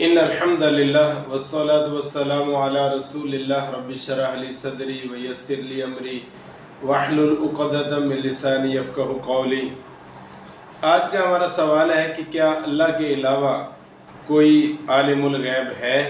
ان الحمد للہ والصلاة والسلام علی رسول اللہ رب اشرح لی صدری ویسر لی امری واحلل عقدۃ من لسانی یفقہوا قولی۔ آج کا ہمارا سوال ہے کہ کیا اللہ کے علاوہ کوئی عالم الغیب ہے؟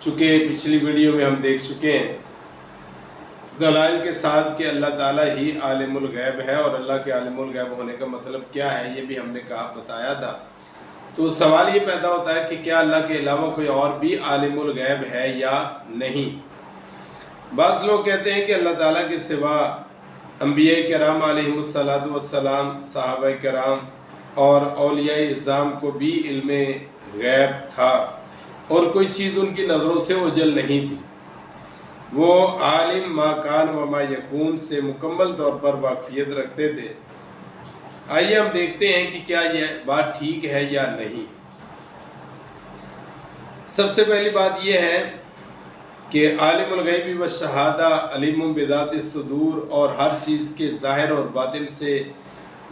چونکہ پچھلی ویڈیو میں ہم دیکھ چکے ہیں دلائل کے ساتھ کہ اللہ تعالیٰ ہی عالم الغیب ہے، اور اللہ کے عالم الغیب ہونے کا مطلب کیا ہے یہ بھی ہم نے بتایا تھا۔ تو سوال یہ پیدا ہوتا ہے کہ کیا اللہ کے علاوہ کوئی اور بھی عالم الغیب ہے یا نہیں؟ بعض لوگ کہتے ہیں کہ اللہ تعالیٰ کے سوا انبیاء کرام علیہم السلام، صحابہ کرام اور اولیاء اعظام کو بھی علم غیب تھا، اور کوئی چیز ان کی نظروں سے اوجھل نہیں تھی۔ وہ عالم ما کان و ما یکون سے مکمل طور پر واقفیت رکھتے تھے۔ آئیے ہم دیکھتے ہیں کہ کیا یہ بات ٹھیک ہے یا نہیں۔ سب سے پہلی بات یہ ہے کہ عالم الغیب والشہادہ علیم بذات الصدور، اور ہر چیز کے ظاہر اور باطن سے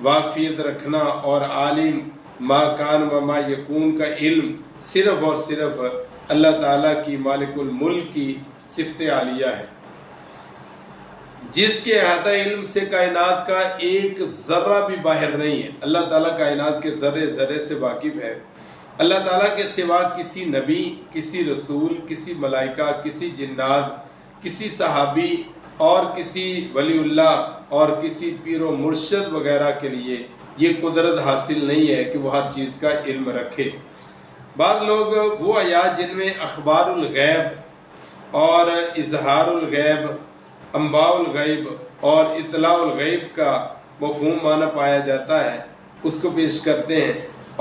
واقفیت رکھنا، اور عالم ما کان و ما یکون کا علم صرف اور صرف اللہ تعالیٰ کی مالک الملک کی صفت عالیہ ہے، جس کے احاطہ علم سے کائنات کا ایک ذرہ بھی باہر نہیں ہے۔ اللہ تعالیٰ کائنات کے ذرے ذرے سے واقف ہے۔ اللہ تعالیٰ کے سوا کسی نبی، کسی رسول، کسی ملائکہ، کسی جنات، کسی صحابی اور کسی ولی اللہ اور کسی پیر و مرشد وغیرہ کے لیے یہ قدرت حاصل نہیں ہے کہ وہ ہر چیز کا علم رکھے۔ بعض لوگ وہ آیات جن میں اخبار الغیب اور اظہار الغیب، انباء الغیب اور اطلاع الغیب کا مفہوم معنی پایا جاتا ہے، اس کو پیش کرتے ہیں،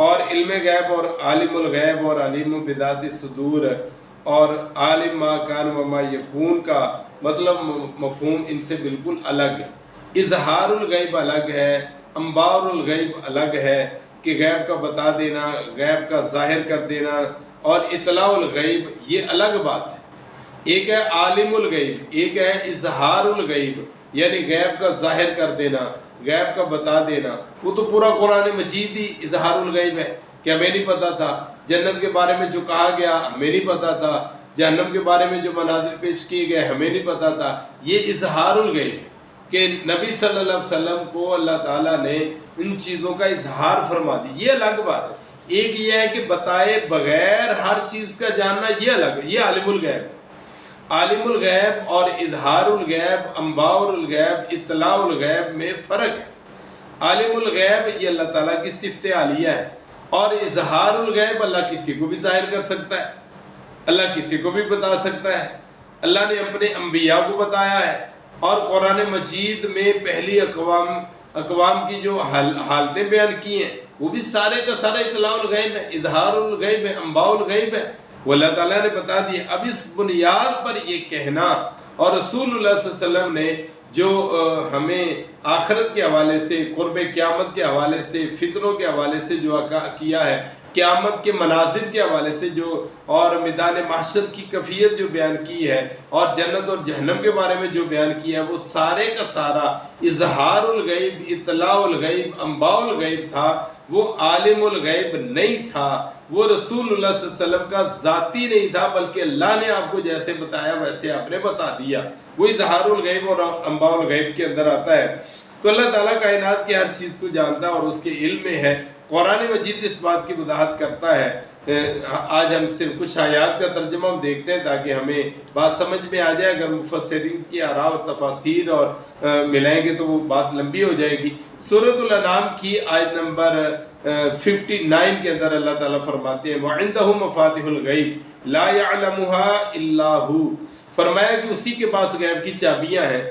اور علم غیب اور عالم الغیب اور علیم بذات الصدور اور عالم ما کان و ما یکون کا مطلب مفہوم ان سے بالکل الگ ہے۔ اظہار الغیب الگ ہے، انباء الغیب الگ ہے کہ غیب کا بتا دینا، غیب کا ظاہر کر دینا، اور اطلاع الغیب یہ الگ بات ہے۔ ایک ہے عالم الغیب، ایک ہے اظہار الغیب، یعنی غیب کا ظاہر کر دینا، غیب کا بتا دینا۔ وہ تو پورا قرآن مجید ہی اظہار الغیب ہے کہ ہمیں نہیں پتا تھا، جنت کے بارے میں جو کہا گیا ہمیں نہیں پتا تھا، جہنم کے بارے میں جو مناظر پیش کیے گئے ہمیں نہیں پتا تھا۔ یہ اظہار الغیب ہے کہ نبی صلی اللہ علیہ وسلم کو اللہ تعالیٰ نے ان چیزوں کا اظہار فرما دی، یہ الگ بات ہے۔ ایک یہ ہے کہ بتائے بغیر ہر چیز کا جاننا، یہ الگ ہے، یہ عالم الغیب ہے۔ عالم الغیب اور اظہار الغیب، انباء الغیب، اطلاع الغیب میں فرق ہے۔ عالم الغیب یہ اللہ تعالیٰ کی صفت عالیہ ہے، اور اظہار الغیب اللہ کسی کو بھی ظاہر کر سکتا ہے، اللہ کسی کو بھی بتا سکتا ہے۔ اللہ نے اپنے انبیاء کو بتایا ہے، اور قرآن مجید میں پہلی اقوام کی جو حالتیں بیان کی ہیں وہ بھی سارے کا سارا اطلاع الغیب ہے، اظہار الغیب ہے، انباء الغیب ہے، وہ اللہ تعالیٰ نے بتا دی۔ اب اس بنیاد پر یہ کہنا، اور رسول اللہ صلی اللہ علیہ وسلم نے جو ہمیں آخرت کے حوالے سے، قرب قیامت کے حوالے سے، فتنوں کے حوالے سے جو کیا ہے، قیامت کے مناظر کے حوالے سے جو، اور میدان محشر کی کیفیت جو بیان کی ہے، اور جنت اور جہنم کے بارے میں جو بیان کیا ہے، وہ سارے کا سارا اظہار الغیب، اطلاع الغیب، انباء الغیب تھا، وہ عالم الغیب نہیں تھا، وہ رسول اللہ صلی اللہ علیہ وسلم کا ذاتی نہیں تھا، بلکہ اللہ نے آپ کو جیسے بتایا ویسے آپ نے بتا دیا۔ وہ اظہار الغیب اور انباء الغیب کے اندر آتا ہے۔ تو اللہ تعالیٰ کائنات کی ہر چیز کو جانتا ہے اور اس کے علم میں ہے۔ قرآن مجید اس بات کی وضاحت کرتا ہے۔ آج ہم صرف کچھ آیات کا ترجمہ ہم دیکھتے ہیں تاکہ ہمیں بات سمجھ میں آ جائے۔ اگر مفسرین کی آراء و تفاسیر اور ملائیں گے تو وہ بات لمبی ہو جائے گی۔ سورۃ الانعام کی آیت نمبر 59 کے اندر اللہ تعالیٰ فرماتے ہیں وَعِندَهُ مَفَاتِحُ الْغَيْبِ لَا يَعْلَمُهَا إِلَّا هُوَ، فرمایا کہ اسی کے پاس غیب کی چابیاں ہیں۔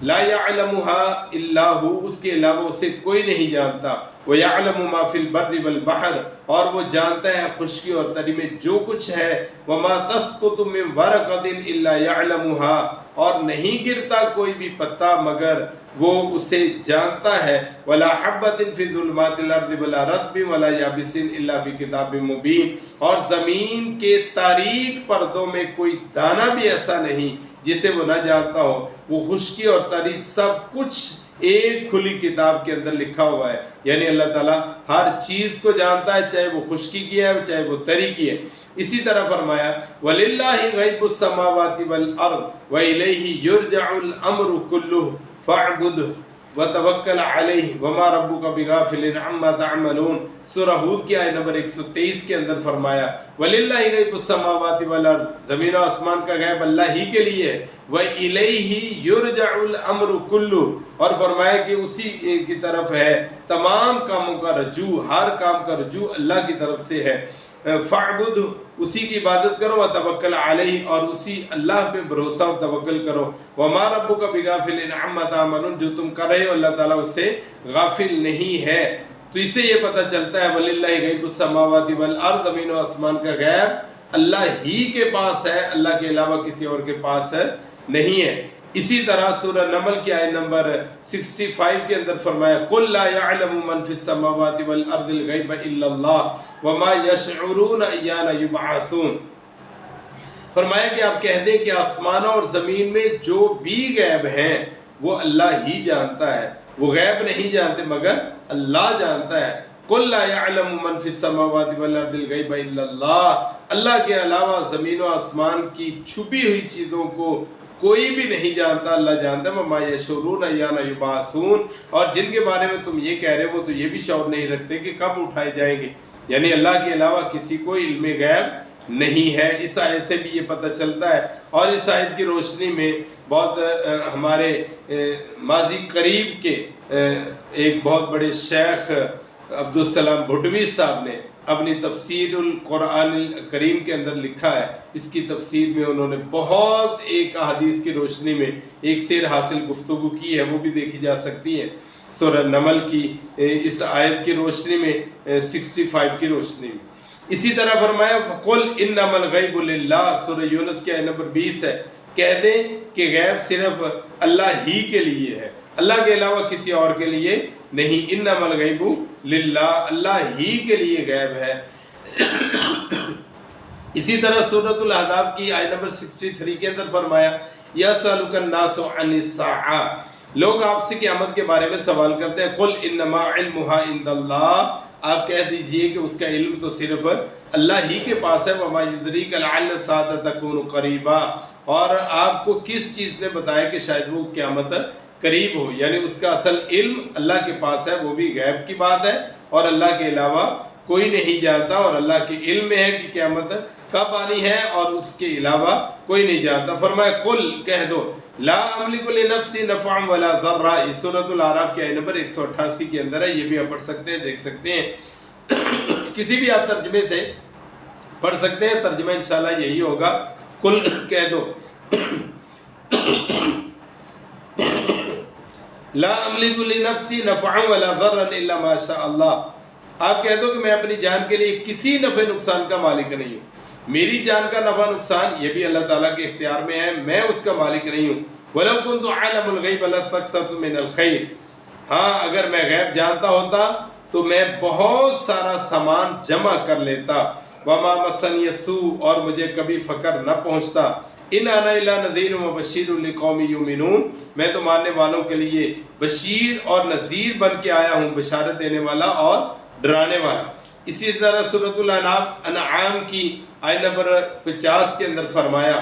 لا يعلمها الا هو، اس کے علاوہ اسے کوئی نہیں جانتا۔ وَيَعْلَمُ مَا فِي الْبَرِّ وَالْبَحْرِ، اور وہ جانتا ہے خشکی اور تری میں جو کچھ ہے۔ وَمَا تَسْقُطُ مِنْ وَرَقَةٍ إِلَّا يَعْلَمُهَا، اور نہیں گرتا کوئی بھی پتا مگر وہ اسے جانتا ہے۔ وَلَا حَبَّةٍ فِي ظُلُمَاتِ الْأَرْضِ وَلَا رَطْبٍ وَلَا يَابِسٍ إِلَّا فِي كِتَابٍ مُبِينٍ، اور زمین کے تاریک پردوں میں کوئی دانہ بھی ایسا نہیں جسے وہ نہ جانتا ہو، وہ خشکی اور تری سب کچھ ایک کھلی کتاب کے اندر لکھا ہوا ہے۔ یعنی اللہ تعالیٰ ہر چیز کو جانتا ہے، چاہے وہ خشکی کی ہے چاہے وہ تری کی ہے۔ اسی طرح فرمایا وَلِلَّهِ غَيْبُ السَّمَاوَاتِ وَالْأَرْضِ وَإِلَيْهِ يُرْجَعُ الْأَمْرُ كُلُّهُ فَاعْبُدْهُ وَتَوَكَّلْ عَلَيْهِ وَمَا رَبُّكَ بِغَافِلٍ عَمَّا تَعْمَلُونَ۔ سورہ ہود کی آیت نمبر 123 کے اندر فرمایا وَلِلَّهِ غَيْبُ السَّمَاوَاتِ وَالْأَرْضِ، زمین و آسمان کا غیب اللہ ہی کے لیے ہے۔ وَإِلَيْهِ يُرْجَعُ الْأَمْرُ كُلُّهُ، اور فرمایا کہ اسی کی طرف ہے تمام کاموں کا رجوع، ہر کام کا رجوع اللہ کی طرف سے ہے۔ فَاعْبُدْ، اسی کی عبادت کرو، وَتَوَكَّلْ عَلَيْهِ، اور اسی اللہ پہ بھروسہ و توکل کرو۔ وَمَا رَبُّكَ بِغَافِلٍ عَمَّا تَعْمَلُونَ، جو تم کر رہے ہو اللہ تعالیٰ اس سے غافل نہیں ہے۔ تو اس سے یہ پتہ چلتا ہے وَلِلَّهِ غَيْبُ السَّمَاوَاتِ وَالْأَرْضِ، زمین و آسمان کا غیب اللہ ہی کے پاس ہے، اللہ کے علاوہ کسی اور کے پاس نہیں ہے۔ اسی طرح سورہ نمل کی آیت نمبر 65 کے اندر فرمایا قُلْ لَا يَعْلَمُ مَنْ فِي السَّمَاوَاتِ وَالْأَرْضِ الْغَيْبَ إِلَّا اللَّهُ وَمَا يَشْعُرُونَ أَيَّانَ يُبْعَثُونَ۔ فرمایا کہ آپ کہہ دیں کہ آسمانوں اور زمین میں جو بھی غیب ہیں وہ اللہ ہی جانتا ہے، وہ غیب نہیں جانتے مگر اللہ جانتا ہے۔ قُلْ لَا يَعْلَمُ مَنْ فِي السَّمَاوَاتِ وَالْأَرْضِ الْغَيْبَ إِلَّا اللَّهُ، اللہ کے علاوہ زمین و آسمان کی چھپی ہوئی چیزوں کو کوئی بھی نہیں جانتا، اللہ جانتا ہے۔ وَمَا يَشْعُرُونَ أَيَّانَ يُبْعَثُونَ، اور جن کے بارے میں تم یہ کہہ رہے ہو وہ تو یہ بھی شعور نہیں رکھتے کہ کب اٹھائے جائیں گے۔ یعنی اللہ کے علاوہ کسی کو علم غیب نہیں ہے۔ اس آیت سے بھی یہ پتہ چلتا ہے، اور اس آیت کی روشنی میں بہت ہمارے ماضی قریب کے ایک بہت بڑے شیخ عبدالسلام بھٹوی صاحب نے اپنی تفسیر القرآن الکریم کے اندر لکھا ہے۔ اس کی تفسیر میں انہوں نے بہت ایک احادیث کی روشنی میں ایک سیر حاصل گفتگو کی ہے، وہ بھی دیکھی جا سکتی ہے سورہ نمل کی اس آیت کی روشنی میں 65 کی روشنی میں۔ اسی طرح فرمایا قُلْ إِنَّمَا الْغَيْبُ لِلَّهِ، سورہ یونس کی آیت نمبر 20 ہے، کہہ دیں کہ غیب صرف اللہ ہی کے لیے ہے، اللہ کے علاوہ کسی اور کے لیے نہیں۔ انما الغیب للہ، اللہ ہی کے لیے غیب ہے۔ اسی طرح سورۃ الاحزاب کی آیت نمبر 63 کے اندر فرمایا یسألک الناس عن الساعہ، لوگ آپ سے قیامت کے بارے میں سوال کرتے ہیں۔ قل انما علمها عند اللہ، آپ کہہ دیجئے کہ اس کا علم تو صرف اللہ ہی کے پاس ہے۔ وما یدریک لعل الساعة تکون قریبا، اور آپ کو کس چیز نے بتایا کہ شاید وہ قیامت قریب ہو، یعنی اس کا اصل علم اللہ کے پاس ہے، وہ بھی غیب کی بات ہے، اور اللہ کے علاوہ کوئی نہیں جانتا، اور اللہ کے علم میں ہے کہ قیامت کب آنی ہے، اور اس کے علاوہ کوئی نہیں جانتا۔ فرمایا قل، کہہ دو، لا املک لنفسی نفعا ولا ضرا، اس سورۃ الاعراف کی آیت نمبر 188 کے اندر ہے، یہ بھی آپ پڑھ سکتے ہیں، دیکھ سکتے ہیں، کسی بھی آپ ترجمے سے پڑھ سکتے ہیں، ترجمہ انشاءاللہ یہی ہوگا، قل کہہ دو لا املک لنفسی نفعا ولا ضرا الا ما شاء اللہ، آپ کہہ دو کہ میں اپنی جان کے لیے کسی نفع نقصان کا مالک نہیں ہوں، میری جان کا نفع نقصان یہ بھی اللہ تعالیٰ کے اختیار میں ہے، میں اس کا مالک نہیں ہوں۔ وَلَوْ كُنْتُ عَالَمُ الْغَيْبَ لَاسْتَكْثَرْتُ مِنَ الْخَيْرِ، ہاں اگر میں غیب جانتا ہوتا تو میں بہت سارا سامان جمع کر لیتا۔ وَمَا مَسَّنِيَ السُّوءُ، اور مجھے کبھی فقر نہ پہنچتا۔ إِنْ أَنَا إِلَّا نَذِيرٌ وَبَشِيرٌ لِقَوْمٍ يُؤْمِنُونَ، میں تو ماننے والوں کے لیے بشیر اور نذیر بن کے آیا ہوں، بشارت دینے والا اور ڈرانے والا۔ اسی طرح سورۃ الانعام کی آیت نمبر 50 کے اندر فرمایا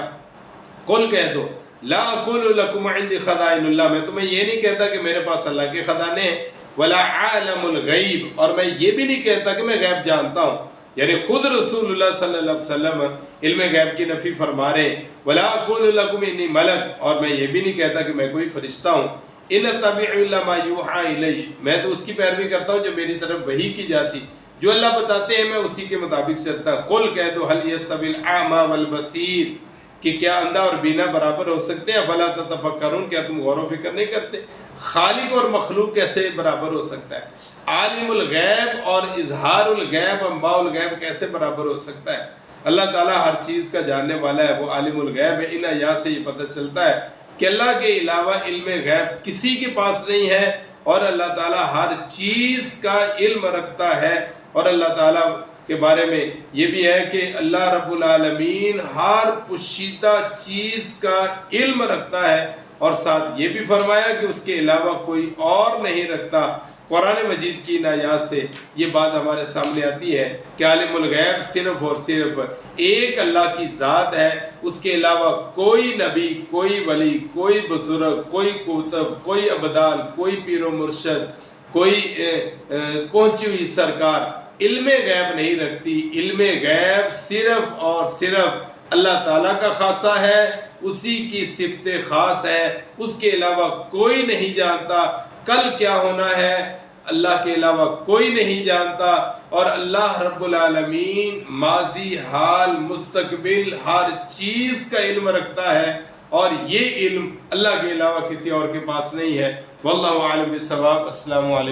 قل، کہہ دو، لا اقول لکم عندی خزائن اللہ، میں تمہیں یہ نہیں کہتا کہ میرے پاس اللہ کے خزانے ہیں، ولا عالم الغیب، اور میں یہ بھی نہیں کہتا کہ میں غیب جانتا ہوں، یعنی خود رسول اللہ صلی اللہ علیہ وسلم علم غیب کی نفی فرما رہے ہیں۔ ولا اقول لکم انی ملک، اور میں یہ بھی نہیں کہتا کہ میں کوئی فرشتہ ہوں۔ ان اتبع الا ما یوحی الی، میں تو اس کی پیروی کرتا ہوں جو میری طرف وحی کی جاتی، جو اللہ بتاتے ہیں میں اسی کے مطابق چلتا ہوں۔ قل، کہہ دو، هل يستوي الاعمى والبصير، کہ کیا اندھا اور بینا برابر ہو سکتے ہیں؟ فلا تتفکرون، کیا تم غور و فکر نہیں کرتے؟ خالق اور مخلوق کیسے برابر ہو سکتا ہے؟ عالم الغیب اور اظہار الغیب، انباء الغیب کیسے برابر ہو سکتا ہے؟ اللہ تعالیٰ ہر چیز کا جاننے والا ہے، وہ عالم الغیب ہے۔ ان آیات سے یہ پتہ چلتا ہے کہ اللہ کے علاوہ علم غیب کسی کے پاس نہیں ہے، اور اللہ تعالیٰ ہر چیز کا علم رکھتا ہے، اور اللہ تعالیٰ کے بارے میں یہ بھی ہے کہ اللہ رب العالمین ہر پوشیدہ چیز کا علم رکھتا ہے، اور ساتھ یہ بھی فرمایا کہ اس کے علاوہ کوئی اور نہیں رکھتا۔ قرآن مجید کی ان آیات سے یہ بات ہمارے سامنے آتی ہے کہ عالم الغیب صرف اور صرف ایک اللہ کی ذات ہے، اس کے علاوہ کوئی نبی، کوئی ولی، کوئی بزرگ، کوئی کتب، کوئی ابدال، کوئی پیر و مرشد، کوئی پہنچی ہوئی سرکار علم غیب نہیں رکھتی۔ علم غیب صرف اور صرف اللہ تعالیٰ کا خاصہ ہے، اسی کی صفت خاص ہے، اس کے علاوہ کوئی نہیں جانتا۔ کل کیا ہونا ہے اللہ کے علاوہ کوئی نہیں جانتا، اور اللہ رب العالمین ماضی، حال، مستقبل ہر چیز کا علم رکھتا ہے، اور یہ علم اللہ کے علاوہ کسی اور کے پاس نہیں ہے۔ واللہ عالم بالصواب۔ السلام علیکم۔